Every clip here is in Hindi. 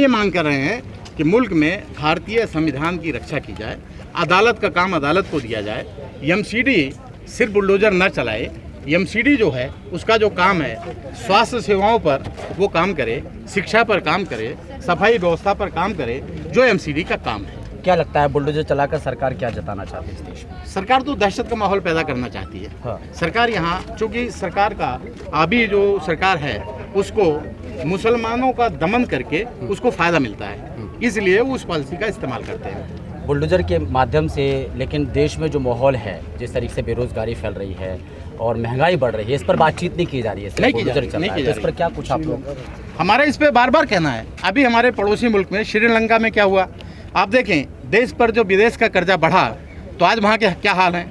ये मांग कर रहे हैं कि मुल्क में भारतीय संविधान की रक्षा की जाए, अदालत का काम अदालत को दिया जाए, एमसीडी सिर्फ बुलडोजर न चलाए, एमसीडी जो है उसका जो काम है स्वास्थ्य सेवाओं पर वो काम करे, शिक्षा पर काम करे, सफाई व्यवस्था पर काम करे, जो एमसीडी का काम है। क्या लगता है बुलडोजर चलाकर सरकार क्या जताना चाहती है इस देश में? सरकार तो दहशत का माहौल पैदा करना चाहती है। हाँ। सरकार यहाँ, चूँकि सरकार का अभी जो सरकार है उसको मुसलमानों का दमन करके उसको फ़ायदा मिलता है, इसलिए वो उस पॉलिसी का इस्तेमाल करते हैं बुलडोजर के माध्यम से। लेकिन देश में जो माहौल है, जिस तरीके से बेरोजगारी फैल रही है और महंगाई बढ़ रही है, इस पर बातचीत नहीं की जा रही है। नहीं की जा रही है। तो इस पर क्या कुछ आप लोग? हमारा इस पे बार बार कहना है। अभी हमारे पड़ोसी मुल्क में श्रीलंका में क्या हुआ, आप देखें, देश पर जो विदेश का कर्जा बढ़ा तो आज वहाँ के क्या हाल है।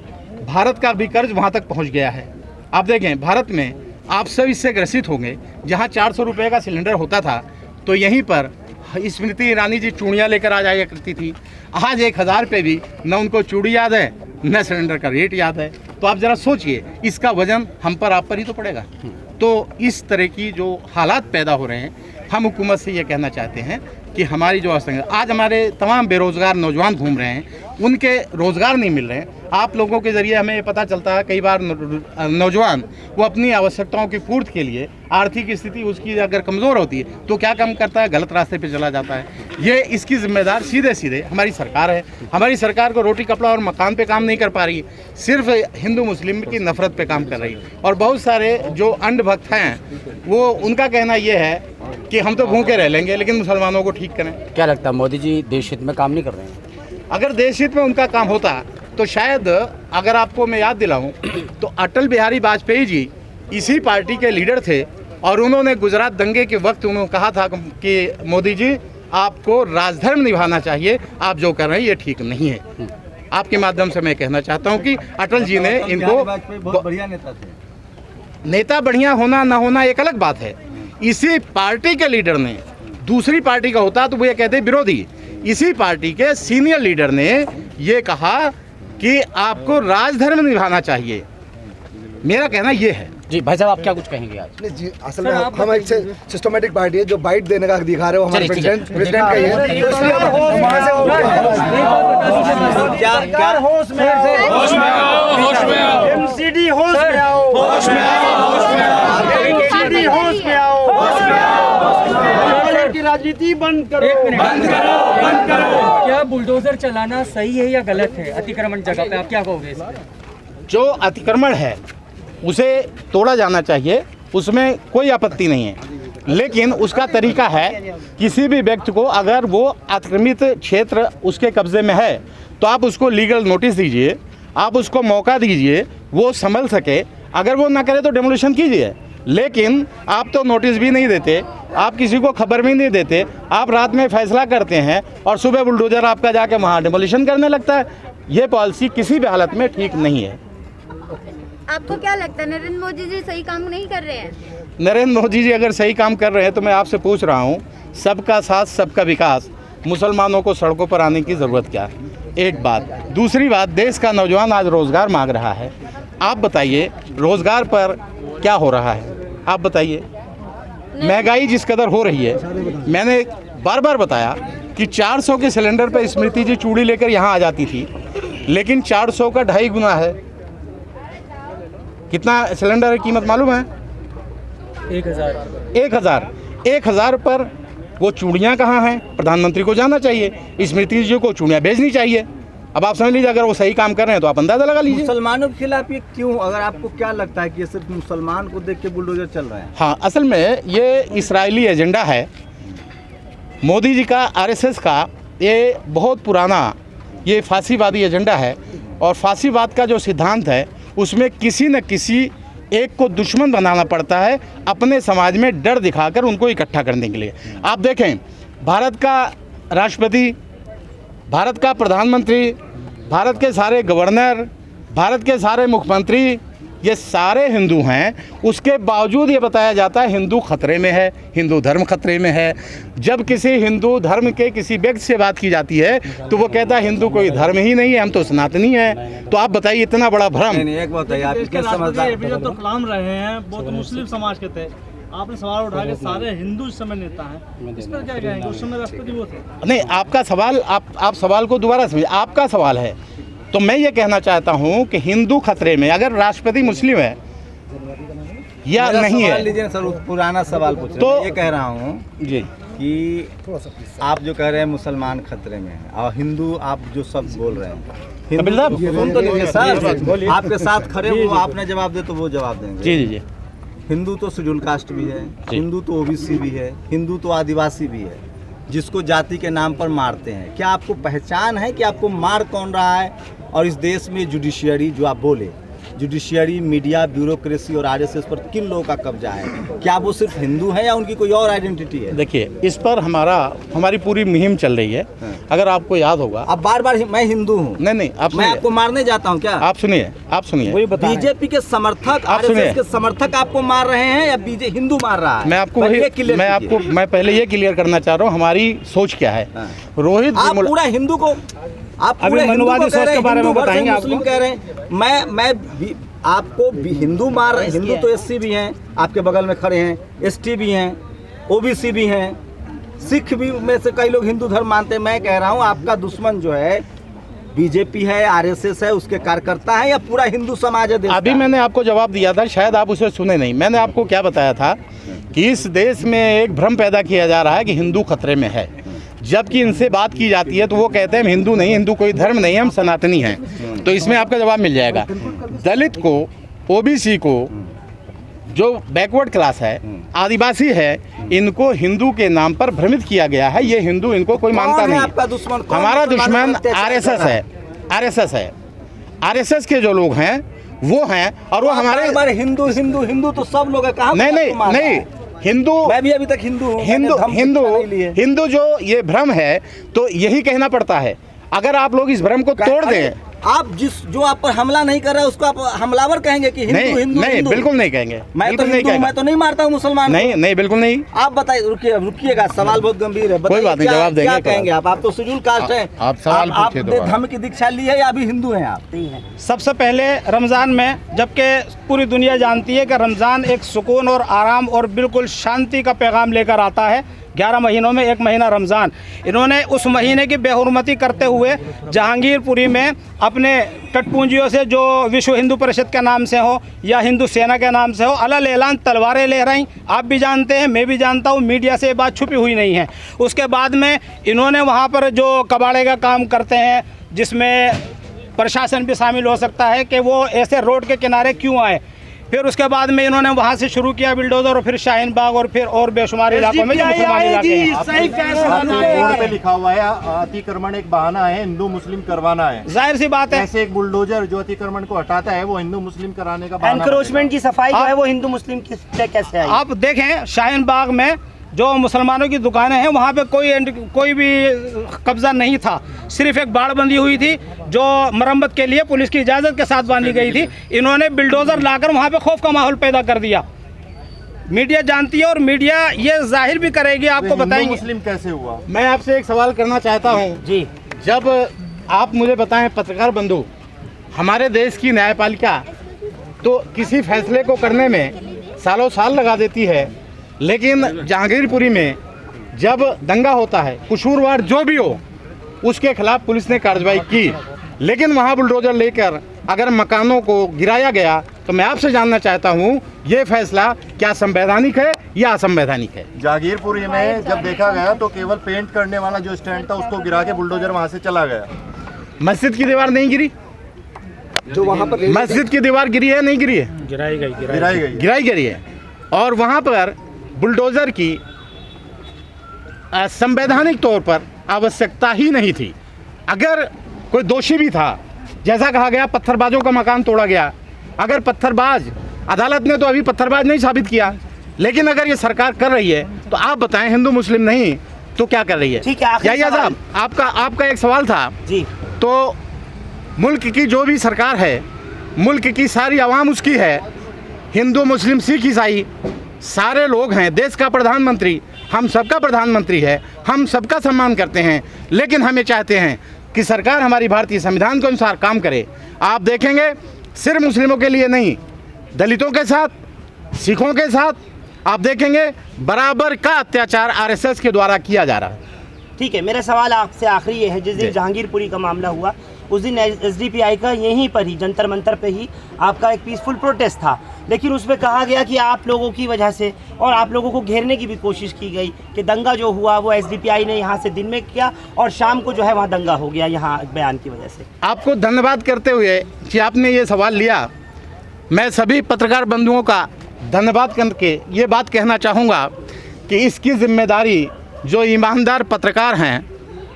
भारत का भी कर्ज वहाँ तक पहुँच गया है। आप देखें, भारत में आप सब इससे ग्रसित होंगे। जहाँ 400 रुपये का सिलेंडर होता था तो यहीं पर स्मृति ईरानी जी चूड़ियाँ लेकर आ जाया करती थी। आज 1000 पे भी न उनको चूड़ी याद है न सिलेंडर का रेट याद है। तो आप ज़रा सोचिए, इसका वजन हम पर आप पर ही तो पड़ेगा। तो इस तरह की जो हालात पैदा हो रहे हैं, हम हुकूमत से ये कहना चाहते हैं कि हमारी जो आज हमारे तमाम बेरोज़गार नौजवान घूम रहे हैं, उनके रोज़गार नहीं मिल रहे हैं। आप लोगों के ज़रिए हमें ये पता चलता है कई बार नौजवान वो अपनी आवश्यकताओं की पूर्ति के लिए, आर्थिक स्थिति उसकी अगर कमज़ोर होती है तो क्या काम करता है, गलत रास्ते पे चला जाता है। ये इसकी जिम्मेदार सीधे सीधे हमारी सरकार है। हमारी सरकार को रोटी कपड़ा और मकान पे काम नहीं कर पा रही, सिर्फ हिंदू मुस्लिम की नफरत पे काम कर रही। और बहुत सारे जो अंधभक्त हैं वो उनका कहना ये है कि हम तो भूखे रह लेंगे लेकिन मुसलमानों को ठीक करें। क्या लगता है मोदी जी देश हित में काम नहीं कर रहे हैं? अगर देश हित में उनका काम होता तो शायद, अगर आपको मैं याद दिलाऊं तो अटल बिहारी वाजपेयी जी इसी पार्टी के लीडर थे और उन्होंने गुजरात दंगे के वक्त उन्होंने कहा था कि मोदी जी आपको राजधर्म निभाना चाहिए, आप जो कर रहे हैं ये ठीक नहीं है। आपके माध्यम से मैं कहना चाहता हूं कि अटल जी ने इनको, बहुत बढ़िया नेता थे। नेता बढ़िया होना ना होना एक अलग बात है। इसी पार्टी के लीडर ने, दूसरी पार्टी का होता तो वो ये कहते विरोधी, इसी पार्टी के सीनियर लीडर ने ये कहा कि आपको राजधर्म निभाना चाहिए। मेरा कहना ये है। जी भाई साहब, आप क्या कुछ कहेंगे आज? नहीं जी, असल में हम एक सिस्टमेटिक पार्टी है जो बाइट देने का दिखा रहे हो। हमारे प्रेसिडेंट का ही है, तो इसलिए होश में आओ, एमसीडी होश में आओ, होश में आओ, एमसीडी होश में आओ, की राजनीति बंद करो, बंद करो, बंद करो। क्या बुलडोजर चलाना सही है या गलत है अतिक्रमण जगह पे? आप क्या कहोगे इस पर? जो अतिक्रमण है उसे तोड़ा जाना चाहिए, उसमें कोई आपत्ति नहीं है, लेकिन उसका तरीका है, किसी भी व्यक्ति को अगर वो अतिक्रमित क्षेत्र उसके कब्जे में है तो आप उसको लीगल नोटिस दीजिए, आप उसको मौका दीजिए, वो संभल सके। अगर वो ना करे तो डेमोलिशन कीजिए, लेकिन आप तो नोटिस भी नहीं देते, आप किसी को खबर भी नहीं देते, आप रात में फैसला करते हैं और सुबह बुलडोजर आपका जाके वहाँ डेमोलिशन करने लगता है। ये पॉलिसी किसी भी हालत में ठीक नहीं है। आपको क्या लगता है नरेंद्र मोदी जी सही काम नहीं कर रहे हैं? नरेंद्र मोदी जी अगर सही काम कर रहे हैं तो मैं आपसे पूछ रहा हूँ, सबका साथ सबका विकास, मुसलमानों को सड़कों पर आने की ज़रूरत क्या है? एक बात। दूसरी बात, देश का नौजवान आज रोज़गार मांग रहा है। आप बताइए रोज़गार पर क्या हो रहा है? आप बताइए। महंगाई जिस कदर हो रही है, मैंने बार बार बताया कि 400 के सिलेंडर पर स्मृति जी चूड़ी लेकर यहाँ आ जाती थी, लेकिन 400 का 2.5 गुना है। कितना सिलेंडर की कीमत मालूम है? 1000। 1000 पर वो चूड़ियाँ कहाँ हैं? प्रधानमंत्री को जाना चाहिए, स्मृति जी को चूड़ियाँ भेजनी चाहिए। अब आप समझ लीजिए, अगर वो सही काम कर रहे हैं तो आप अंदाजा लगा लीजिए। मुसलमानों के खिलाफ ये क्यों? अगर आपको क्या लगता है कि ये सिर्फ मुसलमान को देख के बुलडोजर चल रहा है? हाँ, असल में ये इस्राएली एजेंडा है मोदी जी का, आरएसएस का। ये बहुत पुराना, ये फांसीवादी एजेंडा है और फांसीवाद का जो सिद्धांत है उसमें किसी न किसी एक को दुश्मन बनाना पड़ता है अपने समाज में डर दिखाकर उनको इकट्ठा करने के लिए। आप देखें, भारत का राष्ट्रपति, भारत का प्रधानमंत्री, भारत के सारे गवर्नर, भारत के सारे मुख्यमंत्री, ये सारे हिंदू हैं, उसके बावजूद ये बताया जाता है हिंदू खतरे में है, हिंदू धर्म खतरे में है। जब किसी हिंदू धर्म के किसी व्यक्ति से बात की जाती है तो वो कहता है हिंदू कोई धर्म ही नहीं है, हम तो सनातनी हैं। तो आप बताइए इतना बड़ा भ्रम। एक बात है, आप क्या समझदार एपीजे तो कलाम रहे हैं, वो तो मुस्लिम समाज के थे। आपने सवाल उठा के सारे हिंदू इस समय नेता हैं, इस पर क्या कहेंगे? उस समय राष्ट्रपति वो थे। नहीं, आपका सवाल आप सवाल को दोबारा समझिए। आपका सवाल है तो मैं ये कहना चाहता हूँ कि हिंदू खतरे में, अगर राष्ट्रपति मुस्लिम है या नहीं है। लीजिए सर, पुराना सवाल पूछ तो ये कह रहा हूँ जी कि आप जो कह रहे हैं मुसलमान खतरे में है और हिंदू आप जो सब बोल रहे हैं, कपिल साहब, सुन तो लीजिए सर, आपके साथ खड़े वो आपने जवाब दे तो वो जवाब देंगे। जी जी जी। हिंदू तो शेड्यूल कास्ट भी है, हिंदू तो ओबीसी भी है, हिंदू तो आदिवासी भी है, जिसको जाति के नाम पर मारते हैं। क्या आपको पहचान है कि आपको मार कौन रहा है? और इस देश में जुडिशियरी, जो आप बोले, जुडिशियरी, मीडिया, ब्यूरोक्रेसी और आरएसएस पर किन लोगों का कब्जा है? क्या वो सिर्फ हिंदू हैं या उनकी कोई और आइडेंटिटी है? देखिए, इस पर हमारी पूरी मुहिम चल रही है। अगर आपको याद होगा, अब बार बार मैं हिंदू हूँ, नहीं आप मैं आपको मारने जाता हूँ क्या? आप सुनिए बीजेपी के समर्थक, आरएसएस के समर्थक आपको मार रहे हैं या बीजेपी हिंदू मार रहा है? मैं पहले ये क्लियर करना चाह रहा हूँ हमारी सोच क्या है। रोहित, आप पूरा हिंदू को, आप पूरे मनुवादी सोच के बारे में बताएंगे। मुस्लिम कह रहे हैं, मैं आपको हिंदू मार, हिंदू तो एससी भी हैं, आपके बगल में खड़े हैं, एसटी भी हैं, ओबीसी भी हैं, सिख भी में से कई लोग हिंदू धर्म मानते हैं। मैं कह रहा हूँ आपका दुश्मन जो है बीजेपी है, आरएसएस है, उसके कार्यकर्ता है या पूरा हिंदू समाज है? अभी मैंने आपको जवाब दिया था, शायद आप उसे सुने नहीं। मैंने आपको क्या बताया था कि इस देश में एक भ्रम पैदा किया जा रहा है कि हिंदू खतरे में है, जबकि इनसे बात की जाती है तो वो कहते हैं हम हिंदू नहीं, हिंदू कोई धर्म नहीं, हम सनातनी हैं। तो इसमें आपका जवाब मिल जाएगा। दलित को, ओबीसी को, जो बैकवर्ड क्लास है, आदिवासी है, इनको हिंदू के नाम पर भ्रमित किया गया है। ये हिंदू इनको कोई मानता नहीं। आपका दुश्मन हमारा दुश्मन आरएसएस है। आरएसएस के जो लोग हैं वो हैं, और वो हमारे हिंदू हिंदू हिंदू तो सब लोग है। कहाँ नहीं हिंदू, मैं भी अभी तक हिंदू हूँ। हिंदू जो ये भ्रम है, तो यही कहना पड़ता है। अगर आप लोग इस भ्रम को तोड़ दें, आप जो आप पर हमला नहीं कर रहा है उसको आप हमलावर कहेंगे कि हिंदू हिंदू? नहीं, बिल्कुल नहीं कहेंगे। मैं तो नहीं मारता हूँ मुसलमान। नहीं, बिल्कुल नहीं। आप बताइए, रुकिएगा, सवाल बहुत गंभीर है। कोई बात नहीं, जवाब देंगे। क्या कहेंगे आप तो शेड्यूल कास्ट है, आप सवाल पूछिए। धर्म की दीक्षा ली है या अभी हिंदू हैं आप? सबसे पहले रमज़ान में, जबकि पूरी दुनिया जानती है कि रमज़ान एक सुकून और आराम और बिल्कुल शांति का पैगाम लेकर आता है। 11 महीनों में एक महीना रमज़ान, इन्होंने उस महीने की बेहुरमती करते हुए जहांगीरपुरी में अपने कटपूंजियों से, जो विश्व हिंदू परिषद के नाम से हो या हिंदू सेना के नाम से हो, अलग ऐलान तलवारें ले रही। आप भी जानते हैं, मैं भी जानता हूँ, मीडिया से ये बात छुपी हुई नहीं है। उसके बाद में इन्होंने वहाँ पर जो कबाड़े का काम करते हैं, जिसमें प्रशासन भी शामिल हो सकता है कि वो ऐसे रोड के किनारे क्यों आए। फिर उसके बाद में इन्होंने वहाँ से शुरू किया बिल्डोजर, और फिर शाहीन बाग और फिर और बेशुमार इलाकों में जो मुसलमान इलाके हैं। बोर्ड पे लिखा हुआ है अतिक्रमण एक बहाना है, हिंदू मुस्लिम करवाना है। जाहिर सी बात है, ऐसे एक बुलडोजर जो अतिक्रमण को हटाता है वो हिंदू मुस्लिम कराने का बहाना। एनक्रोचमेंट की सफाई जो है वो हिंदू मुस्लिम की कैसे आई? आप देखें शाहीन बाग में जो मुसलमानों की दुकानें हैं, वहाँ पे कोई भी कब्जा नहीं था। सिर्फ एक बाड़ बंदी हुई थी जो मरम्मत के लिए पुलिस की इजाज़त के साथ बांधी गई थी। इन्होंने बिल्डोज़र लाकर वहाँ पे खौफ का माहौल पैदा कर दिया। मीडिया जानती है और मीडिया ये जाहिर भी करेगी, आपको बताएंगे। मुस्लिम कैसे हुआ? मैं आपसे एक सवाल करना चाहता हूँ जी। जब आप मुझे बताएं, पत्रकार बंधु, हमारे देश की न्यायपालिका तो किसी फैसले को करने में सालों साल लगा देती है, लेकिन जहांगीरपुरी में जब दंगा होता है, कसूरवार जो भी हो, उसके खिलाफ पुलिस ने कार्रवाई की, लेकिन वहाँ बुलडोजर लेकर अगर मकानों को गिराया गया, तो मैं आपसे जानना चाहता हूँ ये फैसला क्या संवैधानिक है या असंवैधानिक है? जहांगीरपुरी में जब देखा गया तो केवल पेंट करने वाला जो स्टैंड था उसको गिरा के बुलडोजर वहाँ से चला गया। मस्जिद की दीवार नहीं गिरी? जो वहाँ पर मस्जिद की दीवार गिरी है, नहीं गिरी है? गिराई गई है। और वहाँ पर बुलडोज़र की संवैधानिक तौर पर आवश्यकता ही नहीं थी। अगर कोई दोषी भी था, जैसा कहा गया पत्थरबाजों का मकान तोड़ा गया, अगर पत्थरबाज, अदालत ने तो अभी पत्थरबाज नहीं साबित किया, लेकिन अगर ये सरकार कर रही है तो आप बताएं, हिंदू मुस्लिम नहीं तो क्या कर रही है? ठीक है, याहिया साहब, आपका एक सवाल था जी। तो मुल्क की जो भी सरकार है मुल्क की सारी आवाम उसकी है, हिंदू मुस्लिम सिख ईसाई सारे लोग हैं। देश का प्रधानमंत्री हम सबका प्रधानमंत्री है, हम सबका सम्मान करते हैं, लेकिन हम ये चाहते हैं कि सरकार हमारी भारतीय संविधान के अनुसार काम करे। आप देखेंगे सिर्फ मुस्लिमों के लिए नहीं, दलितों के साथ, सिखों के साथ आप देखेंगे बराबर का अत्याचार आरएसएस के द्वारा किया जा रहा है। ठीक है, मेरा सवाल आपसे आखिरी ये है, जिस दिन जहांगीरपुरी का मामला हुआ उस दिन एसडीपीआई का यहीं पर ही जंतर मंतर पे ही आपका एक पीसफुल प्रोटेस्ट था, लेकिन उसमें कहा गया कि आप लोगों की वजह से और आप लोगों को घेरने की भी कोशिश की गई कि दंगा जो हुआ वो एसडीपीआई ने यहाँ से दिन में किया और शाम को जो है वहाँ दंगा हो गया यहाँ बयान की वजह से। आपको धन्यवाद करते हुए कि आपने ये सवाल लिया, मैं सभी पत्रकार बंधुओं का धन्यवाद करके ये बात कहना चाहूँगा कि इसकी जिम्मेदारी जो ईमानदार पत्रकार हैं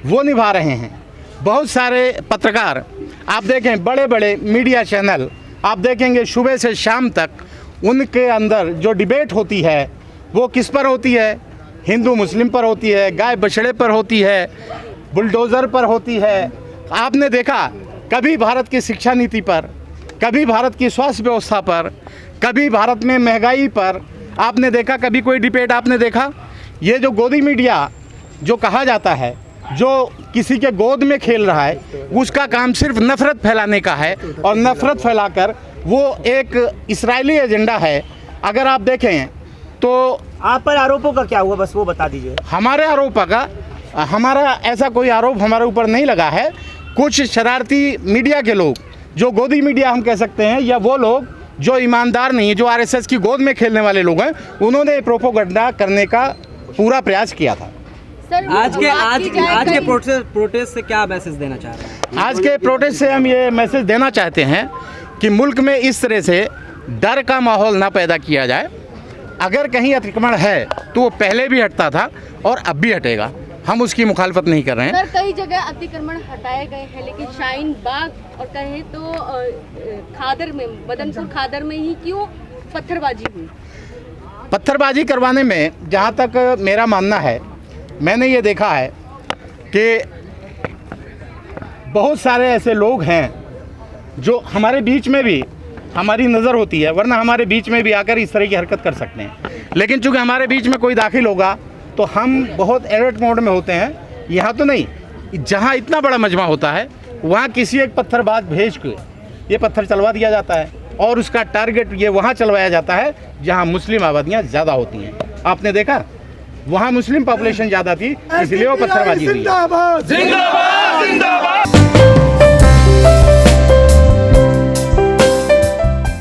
वो निभा रहे हैं। बहुत सारे पत्रकार आप देखें, बड़े बड़े मीडिया चैनल आप देखेंगे सुबह से शाम तक उनके अंदर जो डिबेट होती है वो किस पर होती है, हिंदू मुस्लिम पर होती है, गाय बछड़े पर होती है, बुलडोज़र पर होती है। आपने देखा कभी भारत की शिक्षा नीति पर, कभी भारत की स्वास्थ्य व्यवस्था पर, कभी भारत में महंगाई पर आपने देखा कभी कोई डिबेट आपने देखा? ये जो गोदी मीडिया जो कहा जाता है, जो किसी के गोद में खेल रहा है, उसका काम सिर्फ नफ़रत फैलाने का है और नफ़रत फैलाकर वो एक इस्राएली एजेंडा है। अगर आप देखें तो आप पर आरोपों का क्या हुआ, बस वो बता दीजिए। हमारे आरोपों का, हमारा ऐसा कोई आरोप हमारे ऊपर नहीं लगा है। कुछ शरारती मीडिया के लोग जो गोदी मीडिया हम कह सकते हैं, या वो लोग जो ईमानदार नहीं है, जो आरएसएस की गोद में खेलने वाले लोग हैं, उन्होंने प्रोपोगंडा करने का पूरा प्रयास किया था। आज के प्रोटेस्ट से क्या मैसेज देना चाह रहे हैं? आज के प्रोटेस्ट से हम ये मैसेज देना चाहते हैं कि मुल्क में इस तरह से डर का माहौल ना पैदा किया जाए। अगर कहीं अतिक्रमण है तो वो पहले भी हटता था और अब भी हटेगा, हम उसकी मुखालफत नहीं कर रहे हैं। सर, कई जगह अतिक्रमण हटाए गए हैं, लेकिन शाहीन बाग और कहें तो खादर में, मदनपुर खादर में ही क्यों पत्थरबाजी हुई? पत्थरबाजी करवाने में जहाँ तक मेरा मानना है, मैंने ये देखा है कि बहुत सारे ऐसे लोग हैं जो हमारे बीच में भी हमारी नज़र होती है, वरना हमारे बीच में भी आकर इस तरह की हरकत कर सकते हैं, लेकिन चूँकि हमारे बीच में कोई दाखिल होगा तो हम बहुत अलर्ट मोड में होते हैं। यहाँ तो नहीं, जहाँ इतना बड़ा मजमा होता है वहाँ किसी एक पत्थरबाज भेज के ये पत्थर चलवा दिया जाता है और उसका टारगेट ये वहाँ चलवाया जाता है जहाँ मुस्लिम आबादियाँ ज़्यादा होती हैं। आपने देखा वहाँ मुस्लिम पॉपुलेशन ज़्यादा थी, इसलिए वो पत्थरबाजी हुई।